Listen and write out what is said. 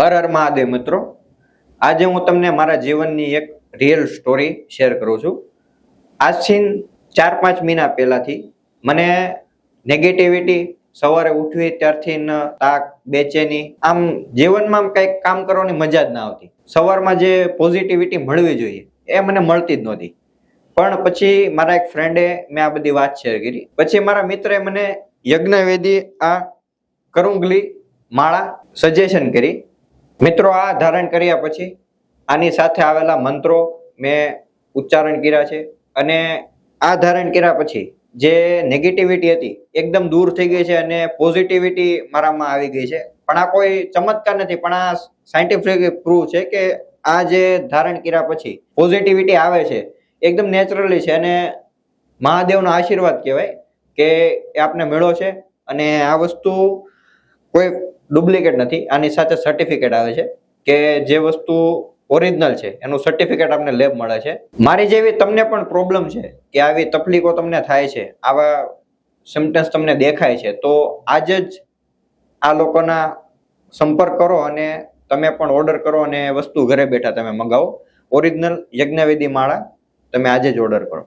હર હર મહાદેવ મિત્રો, આજે હું તમને મારા જીવનની એક રિયલ સ્ટોરી શેર કરું છું. આજથી 4-5 મહિના પહેલાથી મને નેગેટિવિટી, સવારે ઉઠવી ત્યારથી તાક, બેચેની, આમ જીવનમાં કંઈક કામ કરવાની મજા જ ના આવતી. સવારમાં જે પોઝિટિવિટી મળવી જોઈએ એ મને મળતી જ નહોતી. પણ પછી મારા એક ફ્રેન્ડે મેં આ બધી વાત શેર કરી. પછી મારા મિત્રે મને યજ્ઞવેદી આ કરુંગલી માળા સજેશન કરી. મિત્રો, આ ધારણ કર્યા પછી આની સાથે આવેલા મંત્રો મેં ઉચ્ચારણ કર્યા છે અને આ ધારણ કર્યા પછી જે નેગેટિવિટી હતી એકદમ દૂર થઈ ગઈ છે અને પોઝિટિવિટી મારામાં આવી ગઈ છે. પણ આ કોઈ ચમત્કાર નથી, પણ આ સાયન્ટિફિક પ્રૂવ છે કે આ જે ધારણ કર્યા પછી પોઝિટિવિટી આવે છે એકદમ નેચરલી છે અને મહાદેવનો આશીર્વાદ કહેવાય કે એ આપને મળ્યો છે. અને આ વસ્તુ કોઈ ડુપ્લિકેટ નથી, આની સાથે સર્ટિફિકેટ આવે છે કે જે વસ્તુ ઓરિજિનલ છે એનું સર્ટિફિકેટ આપણને લેબ મળે છે. મારી જેવી તમને પણ પ્રોબ્લેમ છે કે આવી તકલીફો તમને થાય છે, આવા સિમ્પટમ્સ તમને દેખાય છે, તો આજે જ આ લોકોના સંપર્ક કરો અને તમે પણ ઓર્ડર કરો અને વસ્તુ ઘરે બેઠા તમે મંગાવો. ઓરિજિનલ યજ્ઞવેદી માળા તમે આજે જ ઓર્ડર કરો.